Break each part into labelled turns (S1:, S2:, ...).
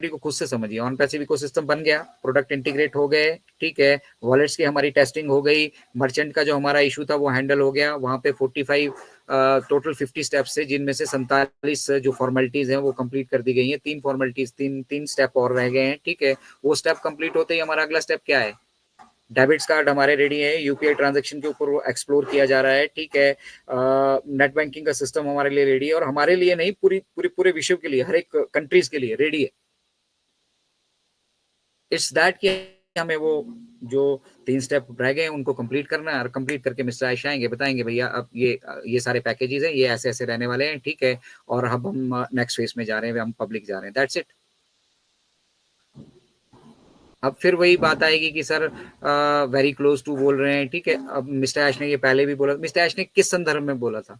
S1: को खुद से समझिए, ऑन पैसिव इकोसिस्टम बन गया, प्रोडक्ट इंटीग्रेट हो गए, ठीक है, वॉलेट्स की हमारी टेस्टिंग हो गई, मर्चेंट का जो हमारा इशू था वो हैंडल हो गया, वहां पे 45 टोटल 50 स्टेप्स है, जिनमें से 47 जो फॉर्मेलिटीज हैं वो कंप्लीट कर दी गई हैं, तीन फॉर्मेलिटीज, तीन स्टेप और रह गए हैं, ठीक है। वो स्टेप कंप्लीट होते ही हमारा अगला स्टेप क्या है, डेबिट्स कार्ड हमारे रेडी है, यूपीआई ट्रांजैक्शन के ऊपर वो एक्सप्लोर किया जा रहा है, ठीक है। नेट बैंकिंग का सिस्टम हमारे लिए रेडी है, और हमारे लिए नहीं, पूरे विश्व के लिए, हर एक कंट्रीज के लिए रेडी है। इट्स दैट कि हमें वो जो 3 स्टेप रह गए उनको कंप्लीट करना है, और कंप्लीट करके मिस्टर आयश आएंगे, बताएंगे भैया अब ये सारे पैकेजेस हैं, ये ऐसे ऐसे रहने वाले हैं, ठीक है, और अब हम नेक्स्ट फेज में जा रहे हैं, हम पब्लिक जा रहे हैं, दैट्स इट। अब फिर वही बात आएगी कि सर वेरी क्लोज टू बोल रहे हैं, ठीक है। अब मिस्टर ऐश ने ये पहले भी बोला, मिस्टर ऐश ने किस संदर्भ में बोला था,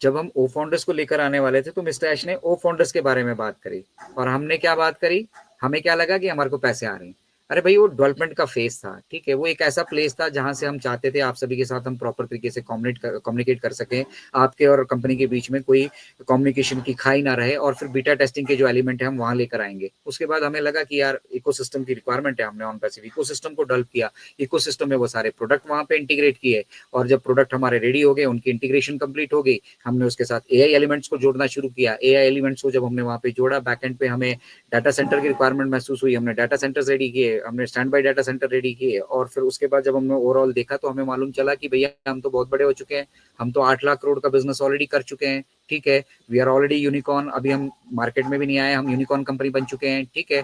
S1: जब हम ओ फाउंडर्स को लेकर आने वाले थे तो मिस्टर ऐश ने ओ फाउंडर्स के बारे में बात करी, और हमने क्या बात करी, हमें क्या लगा कि हमारे को पैसे आ रहे हैं। अरे भाई वो डेवलपमेंट का फेज था, ठीक है, वो एक ऐसा प्लेस था जहां से हम चाहते थे आप सभी के साथ हम प्रॉपर तरीके से कम्युनिकेट कर सकें, आपके और कंपनी के बीच में कोई कम्युनिकेशन की खाई ना रहे, और फिर बीटा टेस्टिंग के जो एलिमेंट है हम वहां लेकर आएंगे। उसके बाद हमें लगा कि यार इकोसिस्टम की रिक्वायरमेंट है, हमने ऑन पैसिव इकोसिस्टम को डेवलप किया, इकोसिस्टम में वो सारे प्रोडक्ट वहां पे इंटीग्रेट किए, और जब प्रोडक्ट हमारे रेडी हो गए, उनकी इंटीग्रेशन कंप्लीट हो गई, हमने उसके साथ एआई एलिमेंट्स को जोड़ना शुरू किया। एआई एलिमेंट्स को जब हमने वहां पे जोड़ा, बैकएंड पे हमें डाटा सेंटर की रिक्वायरमेंट महसूस हुई, हमने डाटा सेंटर्स रेडी किए, हमने stand by data centre ready किए, और फिर उसके बाद जब हमने ओवरऑल देखा तो हमें मालूम चला कि भैया हम तो बहुत बड़े हो चुके हैं, हम तो 8 लाख करोड़ का बिजनेस ऑलरेडी कर चुके हैं, ठीक है, वी आर ऑलरेडी यूनिकॉर्न, अभी हम मार्केट में भी नहीं आए, हम यूनिकॉर्न कंपनी बन चुके हैं, ठीक है।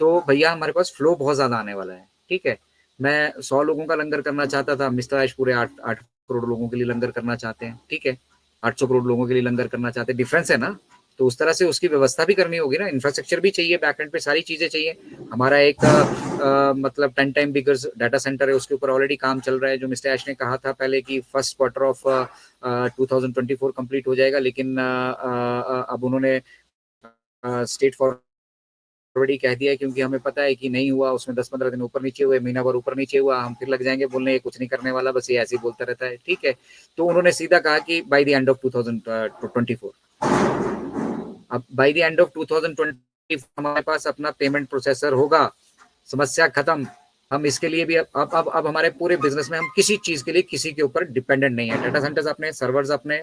S1: तो भैया हमारे पास फ्लो बहुत ज्यादा आने वाला है, ठीक है। मैं 100 लोगों का लंगर करना चाहता था, मिस्टर आयुष पूरे 8 करोड़ लोगों के लिए लंगर करना चाहते हैं, ठीक है, 800 करोड़ लोगों के लिए लंगर करना चाहते हैं, डिफरेंस है ना। तो उस तरह से उसकी व्यवस्था भी करनी होगी ना, इंफ्रास्ट्रक्चर भी चाहिए, बैकएंड पे सारी चीजें चाहिए। हमारा एक मतलब 10 टाइम बिगर डाटा सेंटर है, उसके ऊपर ऑलरेडी काम चल रहा है, जो मिस्टर ऐश ने कहा था पहले कि फर्स्ट क्वार्टर ऑफ 2024 कंप्लीट हो जाएगा, लेकिन अब उन्होंने स्टेट फॉरवर्ड ही कह दिया है, क्योंकि हमें पता है कि नहीं हुआ, उसमें 10-15 दिन ऊपर नीचे हुए, महीना भर ऊपर नीचे हुआ, हम फिर लग जाएंगे बोलने ये कुछ नहीं करने वाला, बस ये ऐसे ही बोलता रहता है, ठीक है। तो उन्होंने सीधा कहा कि बाय द एंड ऑफ 2024, अब बाय द एंड ऑफ 2020 हमारे पास अपना पेमेंट प्रोसेसर होगा, समस्या खत्म। हम इसके लिए भी अब हमारे पूरे बिजनेस में हम किसी चीज के लिए किसी के ऊपर डिपेंडेंट नहीं है, डाटा सेंटर्स अपने, सर्वर्स अपने,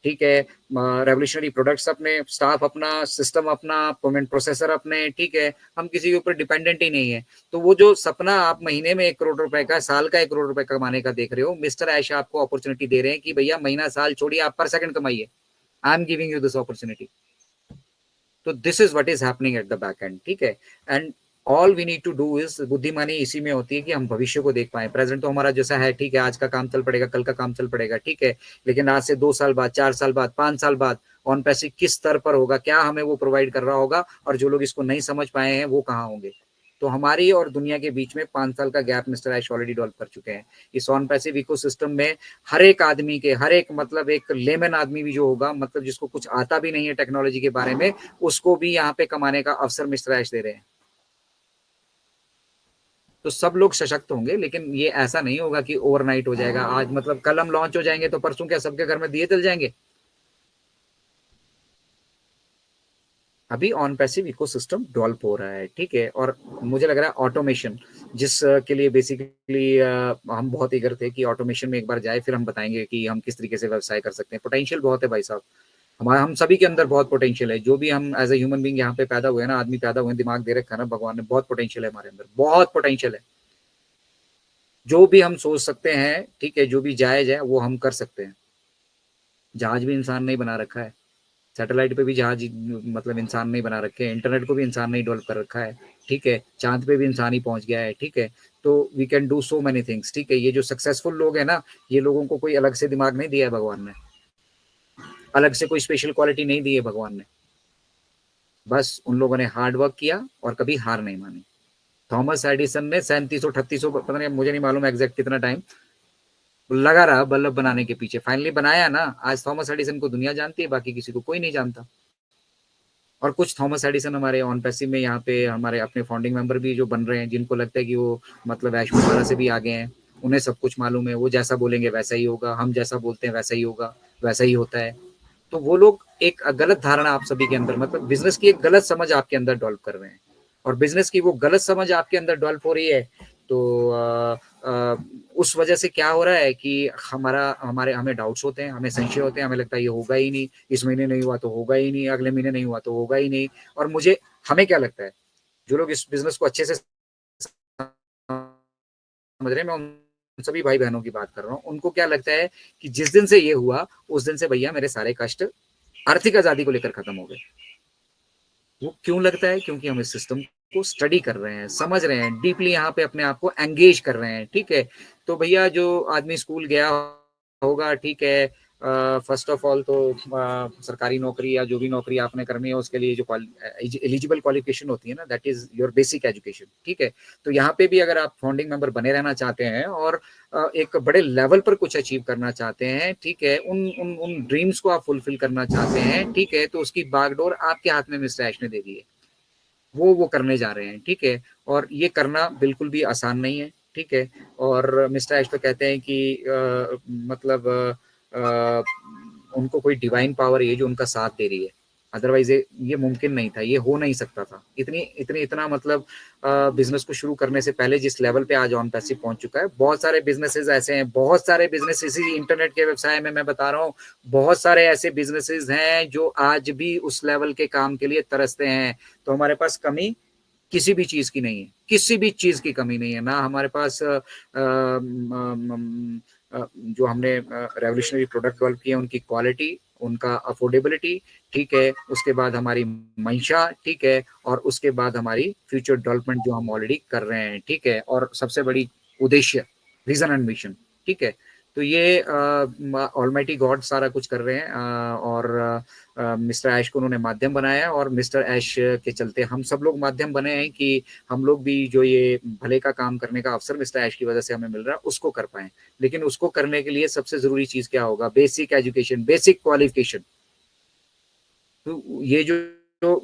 S1: ठीक है, रेवोल्यूशनरी प्रोडक्ट्स अपने, स्टाफ अपना, सिस्टम अपना, पेमेंट प्रोसेसर अपने, ठीक है, हम किसी के ऊपर डिपेंडेंट ही नहीं है। तो वो जो सपना आप महीने में 1 करोड़ रुपए का, साल का 1 करोड़ रुपए कमाने का देख रहे हो, मिस्टर ऐशा आपको अपॉर्चुनिटी दे रहे हैं कि भैया महीना साल छोड़िए, आप पर सेकंड कमाइए, I am giving you this opportunity. तो this is what is happening at the back end, ठीक है। And all we need to do is, बुद्धिमानी इसी में होती है कि हम भविष्य को देख पाए। प्रेजेंट तो हमारा जैसा है, ठीक है, आज का काम चल पड़ेगा, कल का काम चल पड़ेगा, ठीक है, लेकिन आज से 2 साल बाद, 4 साल बाद, 5 साल बाद ऑन पैसे किस स्तर पर होगा, क्या हमें वो प्रोवाइड कर रहा होगा, और जो लोग इसको नहीं समझ पाए हैं वो कहाँ होंगे। तो हमारी और दुनिया के बीच में 5 साल का गैप मिस्टर ऐश ऑलरेडी डेवलप कर चुके हैं। इस ऑन पैसिव इकोसिस्टम में हर एक आदमी के, हर एक मतलब एक लेमन आदमी भी जो होगा, मतलब जिसको कुछ आता भी नहीं है टेक्नोलॉजी के बारे में, उसको भी यहाँ पे कमाने का अवसर मिस्टर ऐश दे रहे हैं। तो सब लोग सशक्त होंगे, लेकिन ये ऐसा नहीं होगा कि ओवरनाइट हो जाएगा, आज मतलब कल हम लॉन्च हो जाएंगे तो परसों क्या सबके घर में दिए जल जाएंगे। अभी ऑन पैसिव इकोसिस्टम डेवलप हो रहा है, ठीक है, और मुझे लग रहा है ऑटोमेशन, जिस के लिए बेसिकली हम बहुत ईगर थे कि ऑटोमेशन में एक बार जाए, फिर हम बताएंगे कि हम किस तरीके से व्यवसाय कर सकते हैं। पोटेंशियल बहुत है भाई साहब, हमारा, हम सभी के अंदर बहुत पोटेंशियल है, जो भी हम एज ए ह्यूमन बींग यहाँ पे पैदा हुए ना, आदमी पैदा हुए, दिमाग दे रखा है ना भगवान ने, बहुत पोटेंशियल है हमारे अंदर, बहुत पोटेंशियल है। जो भी हम सोच सकते हैं, ठीक है, जो भी जायज है वो हम कर सकते हैं। जहाज भी इंसान नहीं बना रखा है, सैटेलाइट पे भी जहाज मतलब इंसान नहीं बना रखे हैं, इंटरनेट को भी इंसान नहीं डेवलप कर रखा है, ठीक है, चांद पे भी इंसान ही पहुंच गया है, ठीक है। तो we can do so many things, ठीक है। ये जो सक्सेसफुल लोग हैं ना, ये लोगों को कोई अलग से दिमाग नहीं दिया है भगवान ने, अलग से कोई स्पेशल क्वालिटी नहीं दी है भगवान ने, बस उन लोगों ने हार्ड वर्क किया और कभी हार नहीं मानी। थॉमस एडिसन ने 3700 3800 पता नहीं, मुझे नहीं मालूम एग्जैक्ट कितना टाइम लगा रहा बल्ब बनाने के पीछे, फाइनली बनाया ना। आज थॉमस एडिसन को दुनिया जानती है, बाकी किसी को कोई नहीं जानता। और कुछ थॉमस एडिसन हमारे ऑन पैसिव में यहाँ पे हमारे अपने फाउंडिंग मेंबर भी जो बन रहे हैं, जिनको लगता है कि वो मतलब ऐश कुमारा से भी आगे हैं, उन्हें सब कुछ मालूम है, वो जैसा बोलेंगे वैसा ही होगा, हम जैसा बोलते हैं वैसा ही होगा, वैसा ही होता है। तो वो लोग एक गलत धारणा आप सभी के अंदर, मतलब बिजनेस की एक गलत समझ आपके अंदर डेवलप कर रहे हैं, और बिजनेस की वो गलत समझ आपके अंदर डेवलप हो रही है। तो उस वजह से क्या हो रहा है कि हमें डाउट्स होते हैं, हमें संशय होते हैं, हमें लगता है ये होगा ही नहीं, इस महीने नहीं हुआ तो होगा ही नहीं, अगले महीने नहीं हुआ तो होगा ही नहीं। और हमें क्या लगता है, जो लोग इस बिजनेस को अच्छे से समझ रहे हैं, मैं उन सभी भाई बहनों की बात कर रहा हूँ, उनको क्या लगता है कि जिस दिन से ये हुआ उस दिन से भैया मेरे सारे कष्ट आर्थिक आजादी को लेकर खत्म हो गए। वो क्यों लगता है? क्योंकि हम इस सिस्टम को स्टडी कर रहे हैं, समझ रहे हैं, डीपली यहाँ पे अपने आप को एंगेज कर रहे हैं, ठीक है। तो भैया जो आदमी स्कूल गया होगा, ठीक है, फर्स्ट ऑफ ऑल तो सरकारी नौकरी या जो भी नौकरी आपने करनी है उसके लिए जो एलिजिबल क्वालिफिकेशन होती है ना, that is your basic education, ठीक है। तो यहाँ पे भी अगर आप फाउंडिंग मेंबर बने रहना चाहते हैं और एक बड़े लेवल पर कुछ अचीव करना चाहते हैं, ठीक है, उन उन उन ड्रीम्स को आप फुलफिल करना चाहते हैं, ठीक है, तो उसकी बागडोर आपके हाथ में मिस्टर ऐश ने दे दी है। वो करने जा रहे हैं, ठीक है। और ये करना बिल्कुल भी आसान नहीं है, ठीक है। और मिस्टर ऐश तो कहते हैं कि मतलब आ, उनको कोई डिवाइन पावर है जो उनका साथ दे रही है, अदरवाइज ये मुमकिन नहीं था, ये हो नहीं सकता था। इतनी इतनी इतना मतलब बिजनेस को शुरू करने से पहले जिस लेवल पे आज ऑन पैसिव पहुंच चुका है, बहुत सारे बिजनेसेस ऐसे हैं, बहुत सारे बिजनेस इसी इंटरनेट के व्यवसाय में मैं बता रहा हूँ, बहुत सारे ऐसे बिजनेसेस हैं जो आज भी उस लेवल के काम के लिए तरसते हैं। तो हमारे पास कमी किसी भी चीज की नहीं है, किसी भी चीज की कमी नहीं है ना हमारे पास। जो हमने रेवोल्यूशनरी प्रोडक्ट डेवलप किए उनकी क्वालिटी, उनका अफोर्डेबिलिटी, ठीक है, उसके बाद हमारी मंशा, ठीक है, और उसके बाद हमारी फ्यूचर डेवलपमेंट जो हम ऑलरेडी कर रहे हैं, ठीक है, और सबसे बड़ी उद्देश्य, रीजन एंड मिशन, ठीक है। तो ये ऑलमाइटी गॉड सारा कुछ कर रहे हैं, और मिस्टर ऐश को उन्होंने माध्यम बनाया, और मिस्टर ऐश के चलते हम सब लोग माध्यम बने हैं कि हम लोग भी जो ये भले का काम करने का अवसर मिस्टर ऐश की वजह से हमें मिल रहा है उसको कर पाए। लेकिन उसको करने के लिए सबसे जरूरी चीज क्या होगा? Basic education, basic qualification. तो ये जो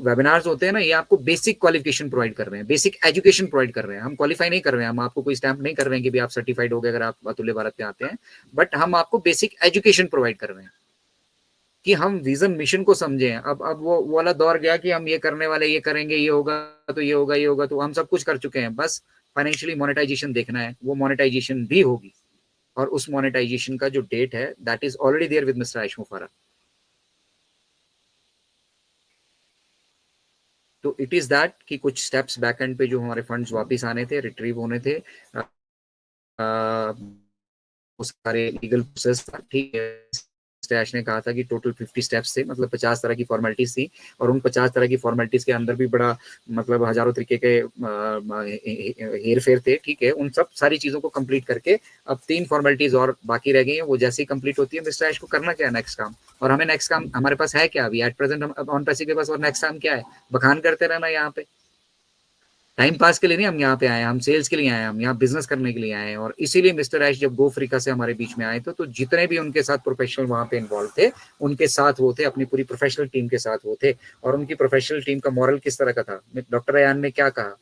S1: वेबिनार्स होते हैं ना, ये आपको बेसिक क्वालिफिकेशन प्रोवाइड कर रहे हैं, बेसिक एजुकेशन प्रोवाइड कर रहे हैं। हम क्वालिफाई नहीं कर रहे हैं, हम आपको कोई स्टैंप नहीं कर रहे हैं कि भी आप सर्टिफाइड हो गए अगर आप अतुल्य भारत पे आते हैं, बट हम आपको बेसिक एजुकेशन प्रोवाइड कर रहे हैं कि हम विजन मिशन को समझें। अब वो वाला दौर गया कि हम ये करने वाले, ये करेंगे, ये होगा तो ये होगा, ये होगा, तो हम सब कुछ कर चुके हैं, बस फाइनेंशियली मोनेटाइजेशन देखना है, वो मोनेटाइजेशन भी होगी। और उस मोनेटाइजेशन का जो डेट है that is already there with mister Ayush Mufara. तो इट इज दैट कि कुछ स्टेप्स बैक एंड पे जो हमारे फंड्स वापस आने थे, रिट्रीव होने थे, वो सारे लीगल प्रोसेस, ठीक है। स्टैश ने कहा था कि टोटल 50 स्टेप्स थे, मतलब 50 तरह की फॉर्मेलिटीज थी, और उन 50 तरह की फॉर्मेलिटीज के अंदर भी बड़ा मतलब हजारों तरीके के हेर फेर थे, ठीक है। उन सब सारी चीजों को कंप्लीट करके अब 3 फॉर्मेलिटीज और बाकी रह गई हैं। वो जैसे ही कंप्लीट होती है मिस्टर ऐश को करना क्या है नेक्स्ट काम, और हमें नेक्स्ट काम हमारे पास है क्या अभी एट प्रेजेंट, हम ऑन पैसे के पास और नेक्स्ट काम क्या है? बखान करते रहना यहाँ पे, टाइम पास के लिए नहीं हम यहाँ पे आए, हम सेल्स के लिए आए, हम यहाँ बिजनेस करने के लिए आए हैं। और इसीलिए मिस्टर ऐश जब गो अफ्रीका से हमारे बीच में आए थे, तो जितने भी उनके साथ प्रोफेशनल वहां पे इन्वॉल्व थे, उनके साथ वो थे, अपनी पूरी प्रोफेशनल टीम के साथ वो थे। और उनकी प्रोफेशनल टीम का मॉरल किस तरह का था? डॉक्टर अयान ने क्या कहा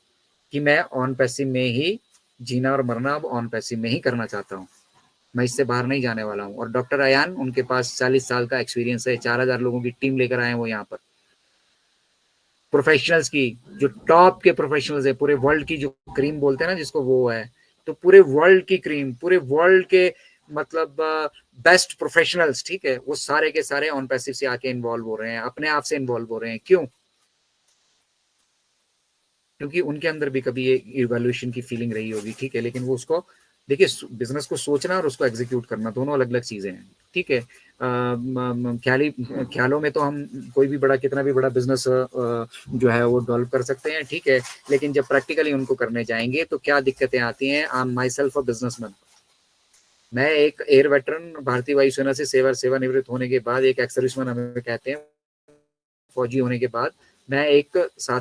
S1: कि मैं ऑन पैसिव में ही जीना और मरना अब ऑन पैसिव में ही करना चाहता हूँ, मैं इससे बाहर नहीं जाने वाला हूँ। और डॉक्टर अयान, उनके पास 40 साल का एक्सपीरियंस है, 4000 लोगों की टीम लेकर आए हैं वो यहाँ पर, प्रोफेशनल्स की, जो टॉप के प्रोफेशनल्स है पूरे वर्ल्ड की, जो क्रीम बोलते हैं ना जिसको, वो है। तो पूरे वर्ल्ड की क्रीम, पूरे वर्ल्ड के मतलब बेस्ट प्रोफेशनल्स, ठीक है, वो सारे के सारे ऑन पैसिव से आके इन्वॉल्व हो रहे हैं, अपने आप से इन्वॉल्व हो रहे हैं। क्यों? क्योंकि उनके अंदर भी कभी ये इवैल्यूएशन की फीलिंग रही होगी, ठीक है, लेकिन वो उसको देखिए, बिजनेस को सोचना और उसको एग्जीक्यूट करना दोनों अलग अलग चीजें हैं, ठीक है। ख्याली ख्यालों में तो हम कोई भी बड़ा, कितना भी बड़ा बिजनेस जो है वो डेवलप कर सकते हैं, ठीक है, लेकिन जब प्रैक्टिकली उनको करने जाएंगे तो क्या दिक्कतें आती हैं। I am my self a businessman, मैं एक एयर वेटरन, भारतीय वायुसेना से सेवानिवृत्त होने के बाद, एक एक्स सर्विसमैन हमें कहते हैं, फौजी होने के बाद मैं एक साथ